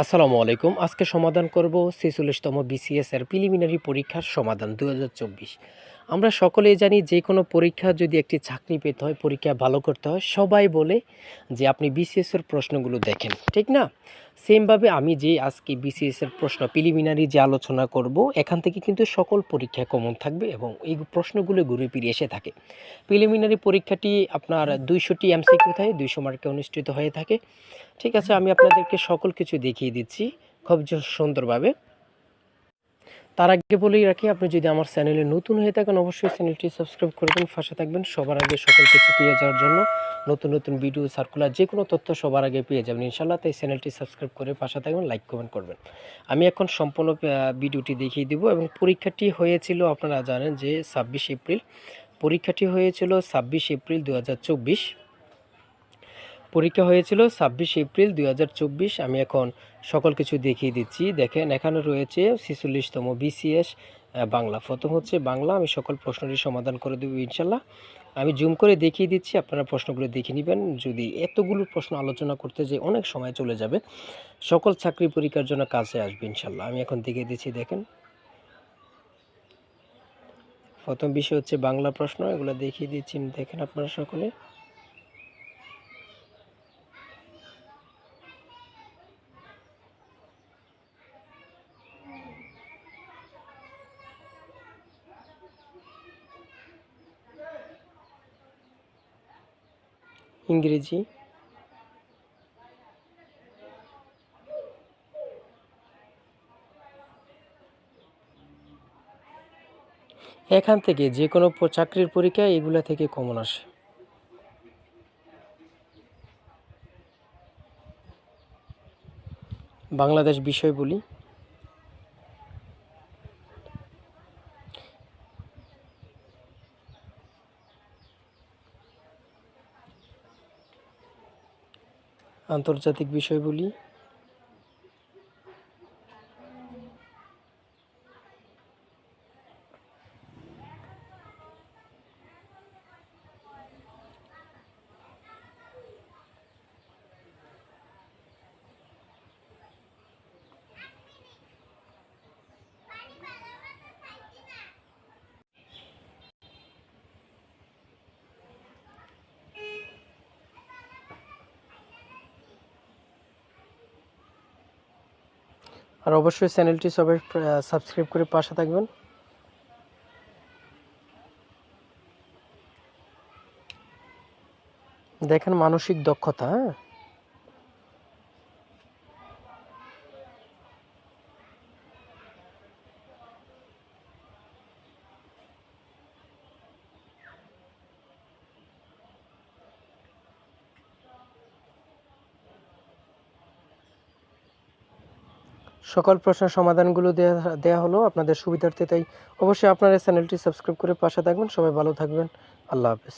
আসসালামু আলাইকুম। আজকে সমাধান করব ৪৬তম বিসিএস এর প্রিলিমিনারি পরীক্ষার সমাধান ২০২৪। আমরা সকলেই জানি যে কোনো পরীক্ষা যদি একটি চাকরি পেতে হয়, পরীক্ষা ভালো করতে হয়, সবাই বলে যে আপনি বিসিএস এর প্রশ্নগুলো দেখেন, ঠিক না? সেমভাবে আমি যে আজকে বিসিএস এর প্রশ্ন প্রিলিমিনারি যে আলোচনা করব, এখান থেকে কিন্তু সকল পরীক্ষায় কমন থাকবে এবং এই প্রশ্নগুলো ঘুরে ফিরে এসে থাকে। প্রিলিমিনারি পরীক্ষাটি আপনার ২০০টি এমসিকিউ থাকে, ২০০ মার্কে অনুষ্ঠিত হয়ে থাকে। ঠিক আছে, আমি আপনাদেরকে সকল কিছু দেখিয়ে দিচ্ছি খুব সুন্দরভাবে। তার আগে বলেই রাখি, আপনি যদি আমার চ্যানেলে নতুন হয়ে থাকেন অবশ্যই চ্যানেলটি সাবস্ক্রাইব করবেন, পাশে থাকবেন সবার আগে সকল কিছু পেয়ে যাওয়ার জন্য। নতুন নতুন ভিডিও, সার্কুলার যে কোনো তথ্য সবার আগে পেয়ে যাবেন ইনশাল্লাহ। তাই চ্যানেলটি সাবস্ক্রাইব করে পাশে থাকবেন, লাইক কমেন্ট করবেন। আমি এখন সম্পূর্ণ ভিডিওটি দেখিয়ে দিব। এবং পরীক্ষাটি হয়েছিল, আপনারা জানেন যে ২৬ এপ্রিল পরীক্ষাটি হয়েছিল। ২৬ এপ্রিল ২০২৪ পরীক্ষা হয়েছিল ২৬ এপ্রিল ২০২৪। আমি এখন সকল কিছু দেখিয়ে দিচ্ছি। দেখেন, এখানে রয়েছে ৪৬তম বিসিএস বাংলা। প্রথম হচ্ছে বাংলা। আমি সকল প্রশ্নেরই সমাধান করে দেবো ইনশাল্লাহ। আমি জুম করে দেখিয়ে দিচ্ছি, আপনারা প্রশ্নগুলো দেখে নেবেন। যদি এতগুলো প্রশ্ন আলোচনা করতে যে অনেক সময় চলে যাবে, সকল চাকরি পরীক্ষার জন্য কাজে আসবে ইনশাল্লাহ। আমি এখন দেখিয়ে দিচ্ছি। দেখেন, প্রথম বিষয় হচ্ছে বাংলা প্রশ্ন, এগুলো দেখিয়ে দিচ্ছি। দেখেন আপনারা সকলে। ইংরেজি, এখান থেকে যে কোনো চাকরির পরীক্ষা এগুলা থেকে কমন আসে। বাংলাদেশ বিষয় বলি, আন্তর্জাতিক বিষয় বলি, আর অবশ্যই চ্যানেলটি সবাই সাবস্ক্রাইব করে পাশে থাকবেন। দেখেন, মানসিক দক্ষতা, হ্যাঁ, সকল প্রশ্নের সমাধানগুলো দেয়া হলো আপনাদের সুবিধার্থে। তাই অবশ্যই আপনারা চ্যানেলটি সাবস্ক্রাইব করে পাশে থাকবেন। সবাই ভালো থাকবেন। আল্লাহ হাফেজ।